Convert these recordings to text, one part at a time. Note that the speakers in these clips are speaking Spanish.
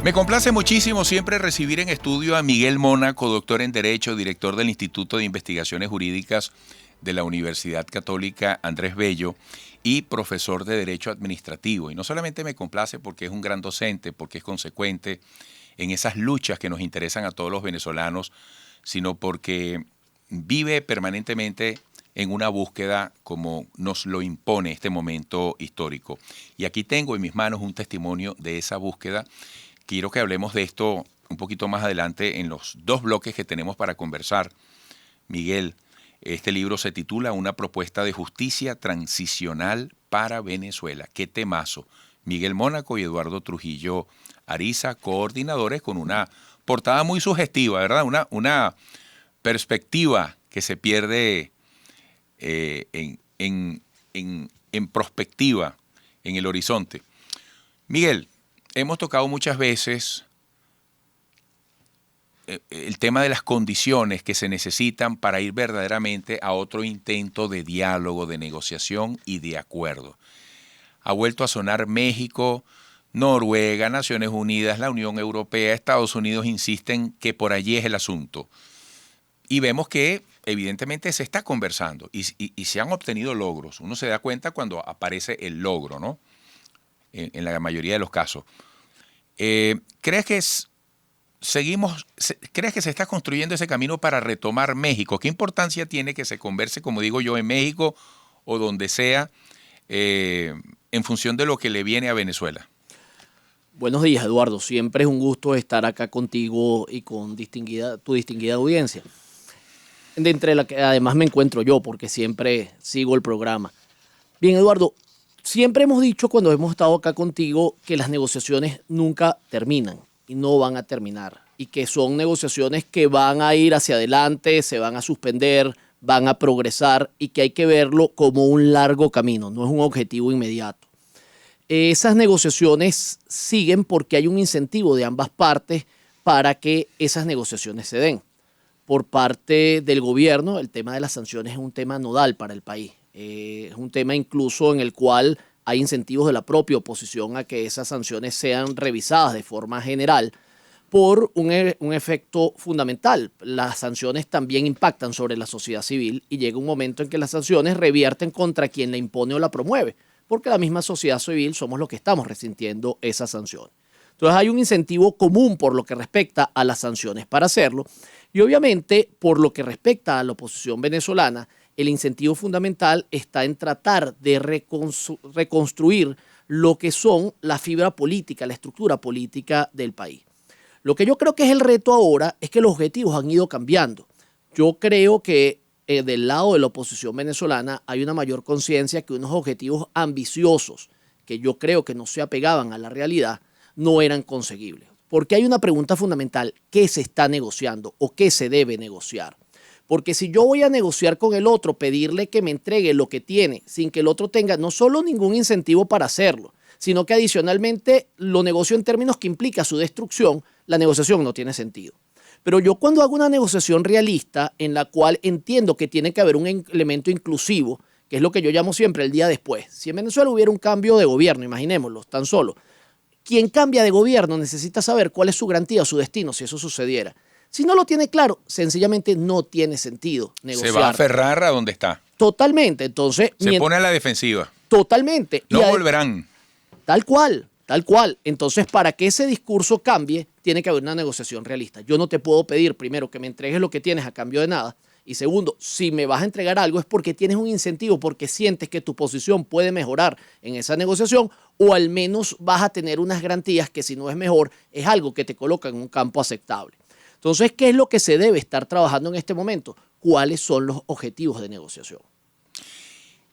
Me complace muchísimo siempre recibir en estudio a Miguel Mónaco, doctor en Derecho, director del Instituto de Investigaciones Jurídicas de la Universidad Católica Andrés Bello y profesor de Derecho Administrativo. Y no solamente me complace porque es un gran docente, porque es consecuente en esas luchas que nos interesan a todos los venezolanos, sino porque vive permanentemente en una búsqueda como nos lo impone este momento histórico. Y aquí tengo en mis manos un testimonio de esa búsqueda. Quiero que hablemos de esto un poquito más adelante en los dos bloques que tenemos para conversar. Miguel, este libro se titula Una propuesta de justicia transicional para Venezuela. ¡Qué temazo! Miguel Mónaco y Eduardo Trujillo Ariza, coordinadores, con una portada muy sugestiva, ¿verdad? Una perspectiva que se pierde en perspectiva, en el horizonte. Miguel, hemos tocado muchas veces el tema de las condiciones que se necesitan para ir verdaderamente a otro intento de diálogo, de negociación y de acuerdo. Ha vuelto a sonar México, Noruega, Naciones Unidas, la Unión Europea, Estados Unidos insisten que por allí es el asunto. Y vemos que evidentemente se está conversando y se han obtenido logros. Uno se da cuenta cuando aparece el logro, ¿no? En la mayoría de los casos. ¿Crees que se está construyendo ese camino para retomar México? ¿Qué importancia tiene que se converse, como digo yo, en México o donde sea, en función de lo que le viene a Venezuela? Buenos días, Eduardo. Siempre es un gusto estar acá contigo y con tu distinguida audiencia, de entre la que además me encuentro yo, porque siempre sigo el programa. Bien, Eduardo, siempre hemos dicho cuando hemos estado acá contigo que las negociaciones nunca terminan y no van a terminar, y que son negociaciones que van a ir hacia adelante, se van a suspender, van a progresar y que hay que verlo como un largo camino, no es un objetivo inmediato. Esas negociaciones siguen porque hay un incentivo de ambas partes para que esas negociaciones se den. Por parte del gobierno, el tema de las sanciones es un tema nodal para el país. Es un tema incluso en el cual hay incentivos de la propia oposición a que esas sanciones sean revisadas de forma general por un efecto fundamental. Las sanciones también impactan sobre la sociedad civil y llega un momento en que las sanciones revierten contra quien la impone o la promueve, porque la misma sociedad civil somos los que estamos resintiendo esas sanciones. Entonces hay un incentivo común por lo que respecta a las sanciones para hacerlo y obviamente por lo que respecta a la oposición venezolana, el incentivo fundamental está en tratar de reconstruir lo que son la fibra política, la estructura política del país. Lo que yo creo que es el reto ahora es que los objetivos han ido cambiando. Yo creo que del lado de la oposición venezolana hay una mayor conciencia que unos objetivos ambiciosos que yo creo que no se apegaban a la realidad no eran conseguibles. Porque hay una pregunta fundamental: ¿qué se está negociando o qué se debe negociar? Porque si yo voy a negociar con el otro, pedirle que me entregue lo que tiene sin que el otro tenga no solo ningún incentivo para hacerlo, sino que adicionalmente lo negocio en términos que implica su destrucción, la negociación no tiene sentido. Pero yo cuando hago una negociación realista en la cual entiendo que tiene que haber un elemento inclusivo, que es lo que yo llamo siempre el día después. Si en Venezuela hubiera un cambio de gobierno, imaginémoslo, tan solo, quien cambia de gobierno necesita saber cuál es su garantía o su destino si eso sucediera. Si no lo tiene claro, sencillamente no tiene sentido negociar. Se va a aferrar a donde está. Totalmente. Entonces, se pone a la defensiva. Totalmente. No volverán. Tal cual, tal cual. Entonces, para que ese discurso cambie, tiene que haber una negociación realista. Yo no te puedo pedir, primero, que me entregues lo que tienes a cambio de nada. Y segundo, si me vas a entregar algo es porque tienes un incentivo, porque sientes que tu posición puede mejorar en esa negociación, o al menos vas a tener unas garantías que si no es mejor, es algo que te coloca en un campo aceptable. Entonces, ¿qué es lo que se debe estar trabajando en este momento? ¿Cuáles son los objetivos de negociación?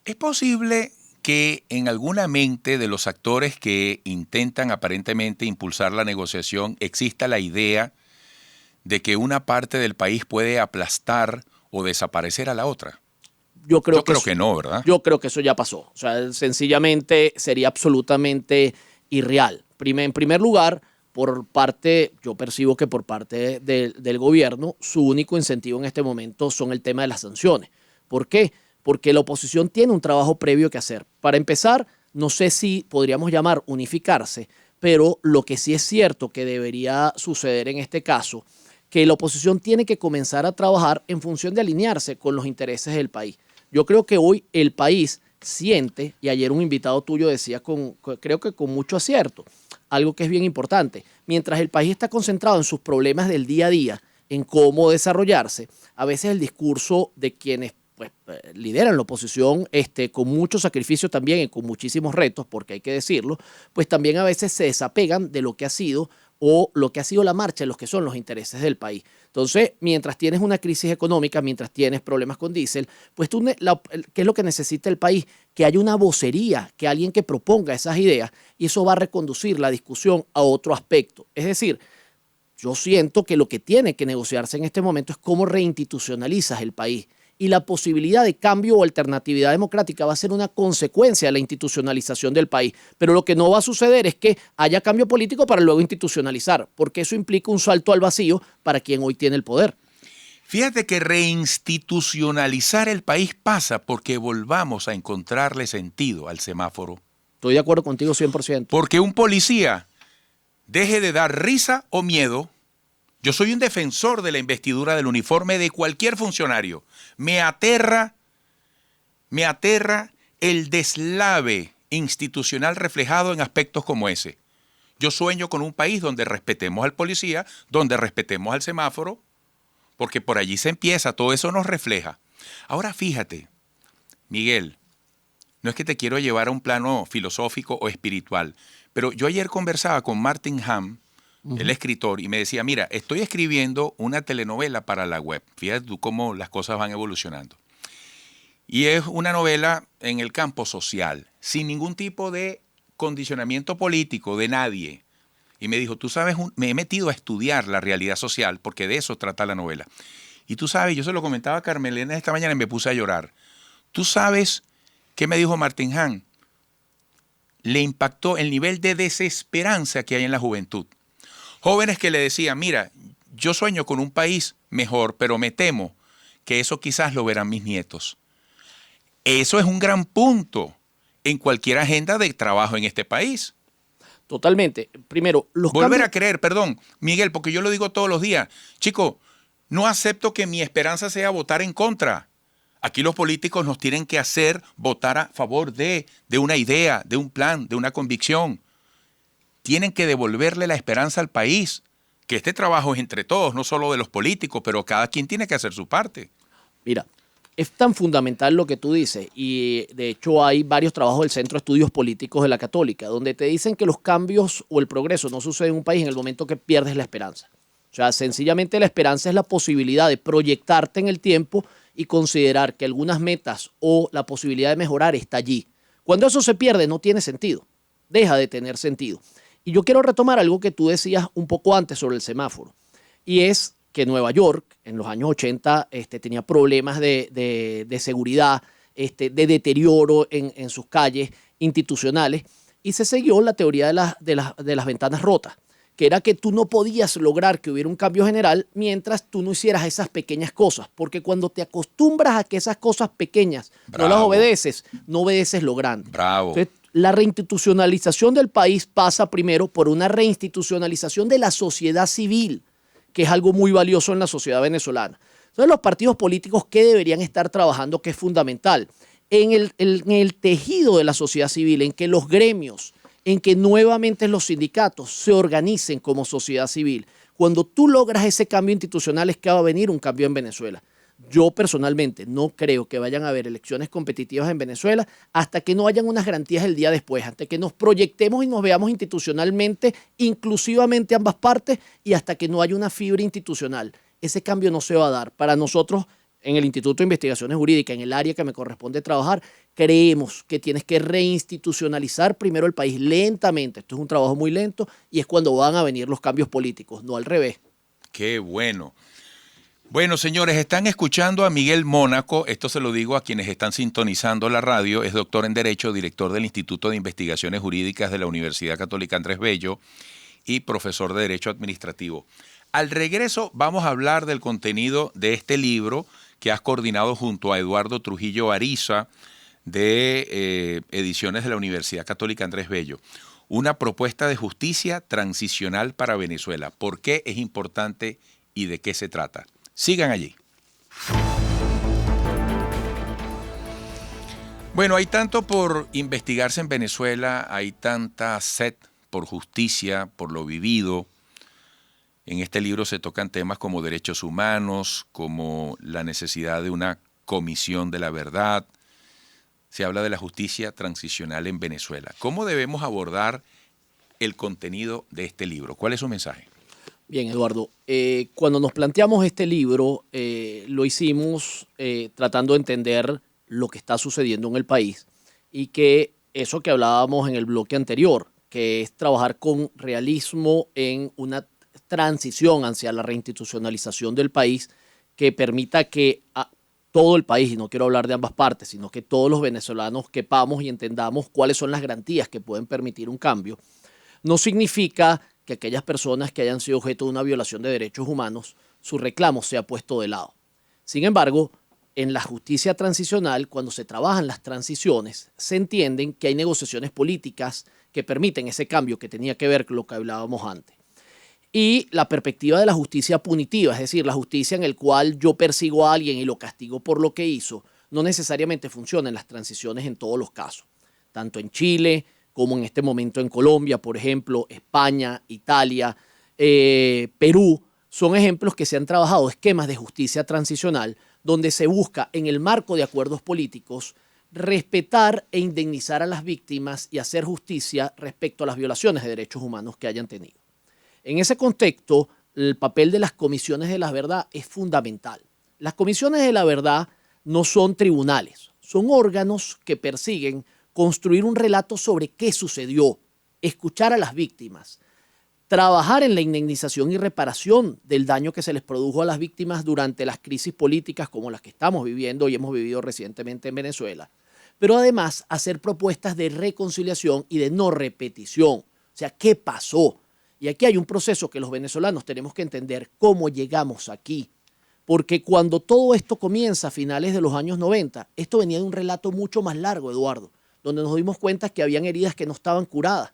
¿Es posible que en alguna mente de los actores que intentan aparentemente impulsar la negociación exista la idea de que una parte del país puede aplastar o desaparecer a la otra? Yo creo que no, ¿verdad? Yo creo que eso ya pasó. O sea, sencillamente sería absolutamente irreal. En primer lugar, yo percibo que por parte del gobierno, su único incentivo en este momento son el tema de las sanciones. ¿Por qué? Porque la oposición tiene un trabajo previo que hacer. Para empezar, no sé si podríamos llamar unificarse, pero lo que sí es cierto que debería suceder en este caso, que la oposición tiene que comenzar a trabajar en función de alinearse con los intereses del país. Yo creo que hoy el país siente, y ayer un invitado tuyo decía, creo que con mucho acierto, algo que es bien importante. Mientras el país está concentrado en sus problemas del día a día, en cómo desarrollarse, a veces el discurso de quienes pues, lideran la oposición con mucho sacrificio también y con muchísimos retos, porque hay que decirlo, pues también a veces se desapegan de lo que ha sido o lo que ha sido la marcha, los que son los intereses del país. Entonces, mientras tienes una crisis económica, mientras tienes problemas con diésel, pues ¿qué es lo que necesita el país? Que haya una vocería, que alguien que proponga esas ideas, y eso va a reconducir la discusión a otro aspecto. Es decir, yo siento que lo que tiene que negociarse en este momento es cómo reinstitucionalizas el país. Y la posibilidad de cambio o alternatividad democrática va a ser una consecuencia de la institucionalización del país. Pero lo que no va a suceder es que haya cambio político para luego institucionalizar, porque eso implica un salto al vacío para quien hoy tiene el poder. Fíjate que reinstitucionalizar el país pasa porque volvamos a encontrarle sentido al semáforo. Estoy de acuerdo contigo 100%. Porque un policía deje de dar risa o miedo. Yo soy un defensor de la investidura del uniforme de cualquier funcionario. Me aterra el deslave institucional reflejado en aspectos como ese. Yo sueño con un país donde respetemos al policía, donde respetemos al semáforo, porque por allí se empieza, todo eso nos refleja. Ahora fíjate, Miguel, no es que te quiero llevar a un plano filosófico o espiritual, pero yo ayer conversaba con Martin Ham, el escritor, y me decía, mira, estoy escribiendo una telenovela para la web. Fíjate tú cómo las cosas van evolucionando. Y es una novela en el campo social, sin ningún tipo de condicionamiento político de nadie. Y me dijo, tú sabes, me he metido a estudiar la realidad social, porque de eso trata la novela. Y tú sabes, yo se lo comentaba a Carmelena esta mañana y me puse a llorar. Tú sabes qué me dijo Martin Ham. Le impactó el nivel de desesperanza que hay en la juventud. Jóvenes que le decían, mira, yo sueño con un país mejor, pero me temo que eso quizás lo verán mis nietos. Eso es un gran punto en cualquier agenda de trabajo en este país. Totalmente. Primero, Volver a creer, perdón, Miguel, porque yo lo digo todos los días. Chico, no acepto que mi esperanza sea votar en contra. Aquí los políticos nos tienen que hacer votar a favor de una idea, de un plan, de una convicción. Tienen que devolverle la esperanza al país, que este trabajo es entre todos, no solo de los políticos, pero cada quien tiene que hacer su parte. Mira, es tan fundamental lo que tú dices, y de hecho hay varios trabajos del Centro de Estudios Políticos de la Católica, donde te dicen que los cambios o el progreso no sucede en un país en el momento que pierdes la esperanza. O sea, sencillamente la esperanza es la posibilidad de proyectarte en el tiempo y considerar que algunas metas o la posibilidad de mejorar está allí. Cuando eso se pierde, no tiene sentido, deja de tener sentido. Y yo quiero retomar algo que tú decías un poco antes sobre el semáforo, y es que Nueva York en los años 80 tenía problemas de seguridad, de deterioro en sus calles institucionales, y se siguió la teoría de las ventanas rotas, que era que tú no podías lograr que hubiera un cambio general mientras tú no hicieras esas pequeñas cosas, porque cuando te acostumbras a que esas cosas pequeñas no las obedeces, no obedeces lo grande. Bravo. Entonces, la reinstitucionalización del país pasa primero por una reinstitucionalización de la sociedad civil, que es algo muy valioso en la sociedad venezolana. Entonces, los partidos políticos, ¿qué deberían estar trabajando? Que es fundamental. En el tejido de la sociedad civil, en que los gremios, en que nuevamente los sindicatos se organicen como sociedad civil. Cuando tú logras ese cambio institucional es que va a venir un cambio en Venezuela. Yo personalmente no creo que vayan a haber elecciones competitivas en Venezuela hasta que no hayan unas garantías el día después, hasta que nos proyectemos y nos veamos institucionalmente, inclusivamente ambas partes, y hasta que no haya una fibra institucional. Ese cambio no se va a dar. Para nosotros, en el Instituto de Investigaciones Jurídicas, en el área que me corresponde trabajar, creemos que tienes que reinstitucionalizar primero el país lentamente. Esto es un trabajo muy lento y es cuando van a venir los cambios políticos, no al revés. Qué bueno. Bueno, señores, están escuchando a Miguel Mónaco. Esto se lo digo a quienes están sintonizando la radio. Es doctor en Derecho, director del Instituto de Investigaciones Jurídicas de la Universidad Católica Andrés Bello y profesor de Derecho Administrativo. Al regreso vamos a hablar del contenido de este libro que has coordinado junto a Eduardo Trujillo Ariza de Ediciones de la Universidad Católica Andrés Bello. una propuesta de justicia transicional para Venezuela. ¿Por qué es importante y de qué se trata? Sigan allí. Bueno, hay tanto por investigarse en Venezuela, hay tanta sed por justicia, por lo vivido. En este libro se tocan temas como derechos humanos, como la necesidad de una comisión de la verdad. Se habla de la justicia transicional en Venezuela. ¿Cómo debemos abordar el contenido de este libro? ¿Cuál es su mensaje? Bien, Eduardo, cuando nos planteamos este libro, lo hicimos tratando de entender lo que está sucediendo en el país y que eso que hablábamos en el bloque anterior, que es trabajar con realismo en una transición hacia la reinstitucionalización del país que permita que todo el país, y no quiero hablar de ambas partes, sino que todos los venezolanos quepamos y entendamos cuáles son las garantías que pueden permitir un cambio, no significa que aquellas personas que hayan sido objeto de una violación de derechos humanos, su reclamo sea puesto de lado. Sin embargo, en la justicia transicional, cuando se trabajan las transiciones, se entienden que hay negociaciones políticas que permiten ese cambio que tenía que ver con lo que hablábamos antes. Y la perspectiva de la justicia punitiva, es decir, la justicia en el cual yo persigo a alguien y lo castigo por lo que hizo, no necesariamente funciona en las transiciones en todos los casos. Tanto en Chile como en este momento en Colombia, por ejemplo, España, Italia, Perú, son ejemplos que se han trabajado esquemas de justicia transicional donde se busca, en el marco de acuerdos políticos, respetar e indemnizar a las víctimas y hacer justicia respecto a las violaciones de derechos humanos que hayan tenido. En ese contexto, el papel de las comisiones de la verdad es fundamental. Las comisiones de la verdad no son tribunales, son órganos que persiguen construir un relato sobre qué sucedió, escuchar a las víctimas, trabajar en la indemnización y reparación del daño que se les produjo a las víctimas durante las crisis políticas como las que estamos viviendo y hemos vivido recientemente en Venezuela, pero además hacer propuestas de reconciliación y de no repetición. O sea, ¿qué pasó? Y aquí hay un proceso que los venezolanos tenemos que entender cómo llegamos aquí. Porque cuando todo esto comienza a finales de los años 90, esto venía de un relato mucho más largo, Eduardo, donde nos dimos cuenta que habían heridas que no estaban curadas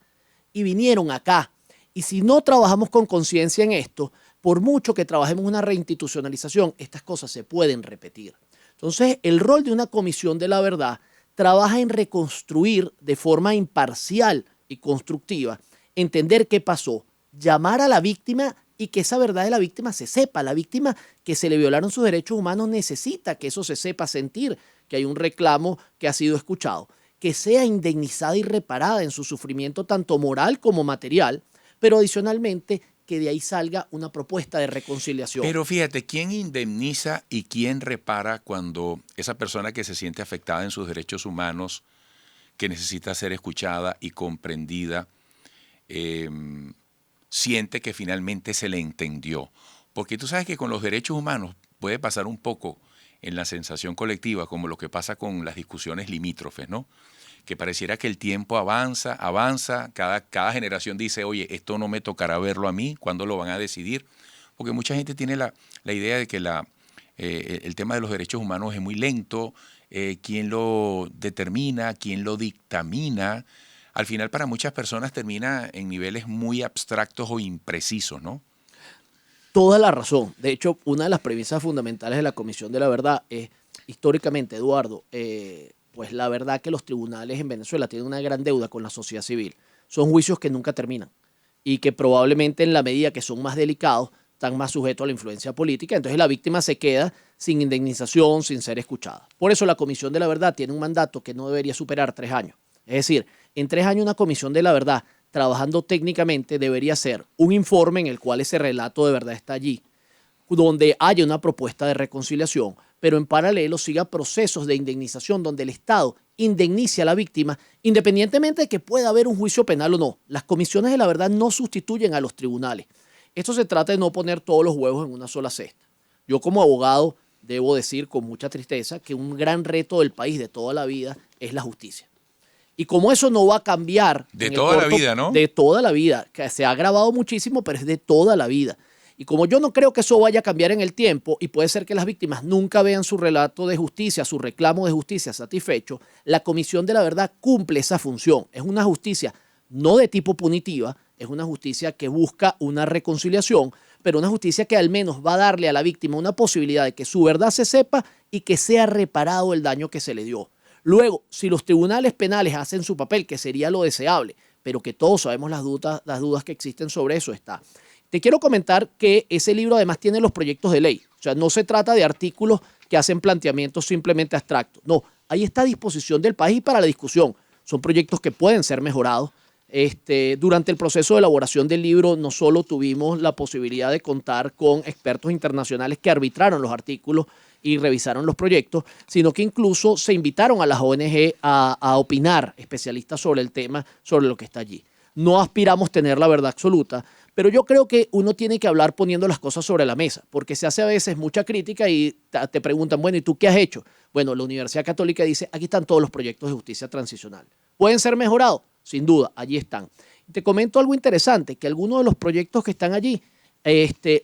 y vinieron acá. Y si no trabajamos con conciencia en esto, por mucho que trabajemos en una reinstitucionalización, estas cosas se pueden repetir. Entonces, el rol de una comisión de la verdad trabaja en reconstruir de forma imparcial y constructiva, entender qué pasó, llamar a la víctima y que esa verdad de la víctima se sepa. La víctima que se le violaron sus derechos humanos necesita que eso se sepa, sentir que hay un reclamo que ha sido escuchado, que sea indemnizada y reparada en su sufrimiento tanto moral como material, pero adicionalmente que de ahí salga una propuesta de reconciliación. Pero fíjate, ¿quién indemniza y quién repara cuando esa persona que se siente afectada en sus derechos humanos, que necesita ser escuchada y comprendida, siente que finalmente se le entendió? Porque tú sabes que con los derechos humanos puede pasar un poco en la sensación colectiva, como lo que pasa con las discusiones limítrofes, ¿no? Que pareciera que el tiempo avanza, cada generación dice, oye, esto no me tocará verlo a mí, ¿cuándo lo van a decidir? Porque mucha gente tiene la idea de que el tema de los derechos humanos es muy lento, quién lo determina, quién lo dictamina. Al final para muchas personas termina en niveles muy abstractos o imprecisos, ¿no? Toda la razón. De hecho, una de las premisas fundamentales de la Comisión de la Verdad es, históricamente, Eduardo, pues la verdad que los tribunales en Venezuela tienen una gran deuda con la sociedad civil. Son juicios que nunca terminan y que probablemente en la medida que son más delicados están más sujetos a la influencia política. Entonces la víctima se queda sin indemnización, sin ser escuchada. Por eso la Comisión de la Verdad tiene un mandato que no debería superar 3 años. Es decir, en 3 años una Comisión de la Verdad, trabajando técnicamente, debería ser un informe en el cual ese relato de verdad está allí, donde haya una propuesta de reconciliación, pero en paralelo siga procesos de indemnización donde el Estado indemnice a la víctima, independientemente de que pueda haber un juicio penal o no. Las comisiones de la verdad no sustituyen a los tribunales. Esto se trata de no poner todos los huevos en una sola cesta. Yo como abogado debo decir con mucha tristeza que un gran reto del país de toda la vida es la justicia. Y como eso no va a cambiar... De toda la vida, ¿no? De toda la vida, que se ha agravado muchísimo, pero es de toda la vida. Y como yo no creo que eso vaya a cambiar en el tiempo, y puede ser que las víctimas nunca vean su relato de justicia, su reclamo de justicia satisfecho, la Comisión de la Verdad cumple esa función. Es una justicia no de tipo punitiva, es una justicia que busca una reconciliación, pero una justicia que al menos va a darle a la víctima una posibilidad de que su verdad se sepa y que sea reparado el daño que se le dio. Luego, si los tribunales penales hacen su papel, que sería lo deseable, pero que todos sabemos las dudas que existen sobre eso, está. Te quiero comentar que ese libro además tiene los proyectos de ley. O sea, no se trata de artículos que hacen planteamientos simplemente abstractos. No, ahí está a disposición del país para la discusión. Son proyectos que pueden ser mejorados. Durante el proceso de elaboración del libro no solo tuvimos la posibilidad de contar con expertos internacionales que arbitraron los artículos y revisaron los proyectos, sino que incluso se invitaron a las ONG a opinar, especialistas sobre el tema, sobre lo que está allí. No aspiramos a tener la verdad absoluta, pero yo creo que uno tiene que hablar poniendo las cosas sobre la mesa, porque se hace a veces mucha crítica y te preguntan, bueno, ¿y tú qué has hecho? Bueno, la Universidad Católica dice, aquí están todos los proyectos de justicia transicional. ¿Pueden ser mejorados? Sin duda, allí están. Te comento algo interesante, que algunos de los proyectos que están allí,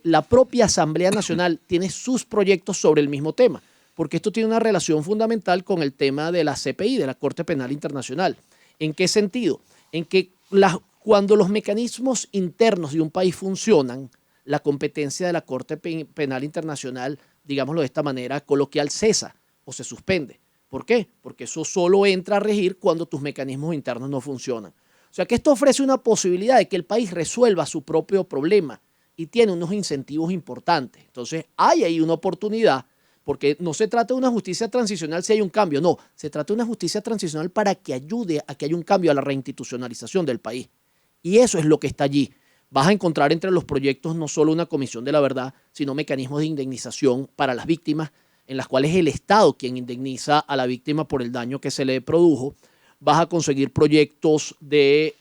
la propia Asamblea Nacional tiene sus proyectos sobre el mismo tema, porque esto tiene una relación fundamental con el tema de la CPI, de la Corte Penal Internacional. ¿En qué sentido? En que cuando los mecanismos internos de un país funcionan, la competencia de la Corte Penal Internacional, digámoslo de esta manera coloquial, cesa o se suspende. ¿Por qué? Porque eso solo entra a regir cuando tus mecanismos internos no funcionan. O sea que esto ofrece una posibilidad de que el país resuelva su propio problema y tiene unos incentivos importantes. Entonces hay ahí una oportunidad, porque no se trata de una justicia transicional si hay un cambio, no, se trata de una justicia transicional para que ayude a que haya un cambio a la reinstitucionalización del país. Y eso es lo que está allí. Vas a encontrar entre los proyectos no solo una comisión de la verdad, sino mecanismos de indemnización para las víctimas, en las cuales el Estado quien indemniza a la víctima por el daño que se le produjo. Vas a conseguir proyectos de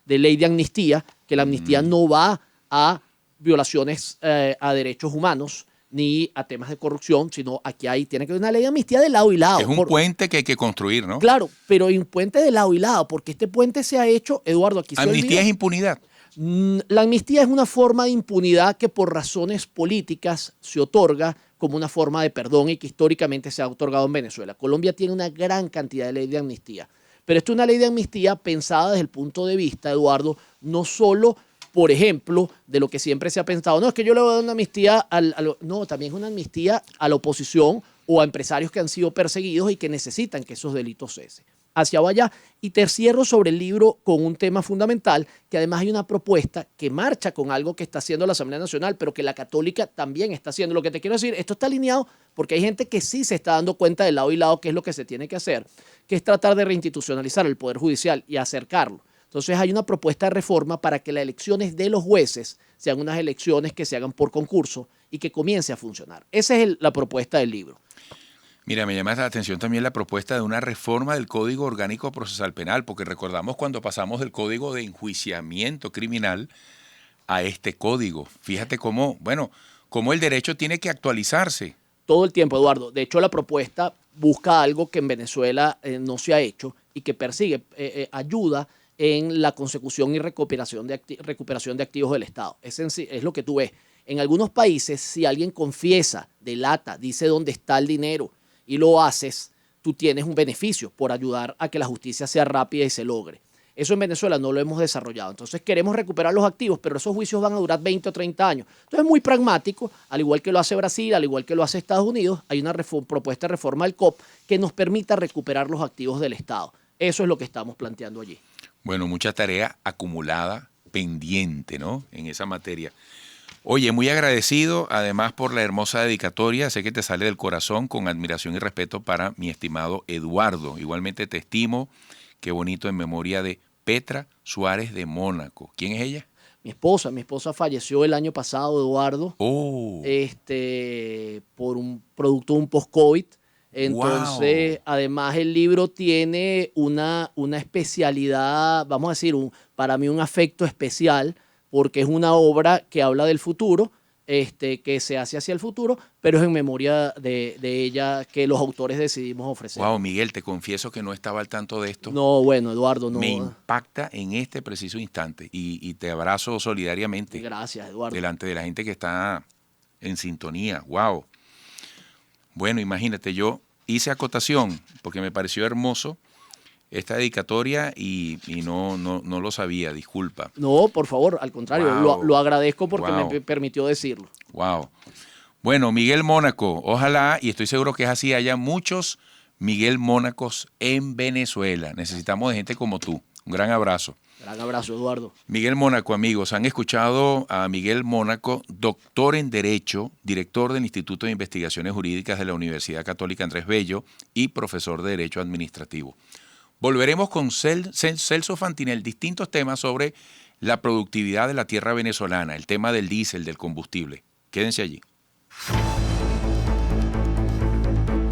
ley de amnistía, que la amnistía no va a violaciones a derechos humanos ni a temas de corrupción, sino aquí tiene que haber una ley de amnistía de lado y lado. Es un puente que hay que construir, ¿no? Claro, pero un puente de lado y lado, porque este puente se ha hecho, Eduardo, aquí se olvida. Amnistía es impunidad. La amnistía es una forma de impunidad que por razones políticas se otorga como una forma de perdón y que históricamente se ha otorgado en Venezuela. Colombia tiene una gran cantidad de leyes de amnistía, pero esta es una ley de amnistía pensada desde el punto de vista, Eduardo, no solo, por ejemplo, de lo que siempre se ha pensado, no, es que yo le voy a dar una amnistía no, también es una amnistía a la oposición o a empresarios que han sido perseguidos y que necesitan que esos delitos cesen. Hacia allá. Y te cierro sobre el libro con un tema fundamental, que además hay una propuesta que marcha con algo que está haciendo la Asamblea Nacional, pero que la Católica también está haciendo. Lo que te quiero decir, esto está alineado porque hay gente que sí se está dando cuenta de lado y lado qué es lo que se tiene que hacer, que es tratar de reinstitucionalizar el Poder Judicial y acercarlo. Entonces hay una propuesta de reforma para que las elecciones de los jueces sean unas elecciones que se hagan por concurso y que comience a funcionar. Esa es la propuesta del libro. Mira, me llama la atención también la propuesta de una reforma del Código Orgánico Procesal Penal, porque recordamos cuando pasamos del Código de Enjuiciamiento Criminal a este código. Fíjate cómo el derecho tiene que actualizarse. Todo el tiempo, Eduardo. De hecho, la propuesta busca algo que en Venezuela no se ha hecho y que persigue, ayuda en la consecución y recuperación de activos del Estado. Es lo que tú ves. En algunos países, si alguien confiesa, delata, dice dónde está el dinero, y lo haces, tú tienes un beneficio por ayudar a que la justicia sea rápida y se logre. Eso en Venezuela no lo hemos desarrollado. Entonces queremos recuperar los activos, pero esos juicios van a durar 20 o 30 años. Entonces es muy pragmático, al igual que lo hace Brasil, al igual que lo hace Estados Unidos, hay una propuesta de reforma del COP que nos permita recuperar los activos del Estado. Eso es lo que estamos planteando allí. Bueno, mucha tarea acumulada, pendiente, ¿no? En esa materia. Oye, muy agradecido además por la hermosa dedicatoria, sé que te sale del corazón, con admiración y respeto para mi estimado Eduardo. Igualmente te estimo, qué bonito, en memoria de Petra Suárez de Mónaco. ¿Quién es ella? Mi esposa falleció el año pasado, Eduardo, Oh. por un producto de un post-COVID. Entonces, Wow. además el libro tiene una especialidad, vamos a decir, para mí un afecto especial, porque es una obra que habla del futuro, que se hace hacia el futuro, pero es en memoria de ella que los autores decidimos ofrecer. Wow, Miguel, te confieso que no estaba al tanto de esto. No, bueno, Eduardo, no. Me impacta en este preciso instante y te abrazo solidariamente. Gracias, Eduardo. Delante de la gente que está en sintonía. Wow. Bueno, imagínate, yo hice acotación porque me pareció hermoso esta dedicatoria y no lo sabía, disculpa. No, por favor, al contrario, Wow. lo agradezco porque Wow. me permitió decirlo. Wow. Bueno, Miguel Mónaco, ojalá, y estoy seguro que es así, haya muchos Miguel Mónacos en Venezuela. Necesitamos de gente como tú. Un gran abrazo. Gran abrazo, Eduardo. Miguel Mónaco, amigos, han escuchado a Miguel Mónaco, doctor en Derecho, director del Instituto de Investigaciones Jurídicas de la Universidad Católica Andrés Bello y profesor de Derecho Administrativo. Volveremos con Celso Fantinel, distintos temas sobre la productividad de la tierra venezolana, el tema del diésel, del combustible. Quédense allí.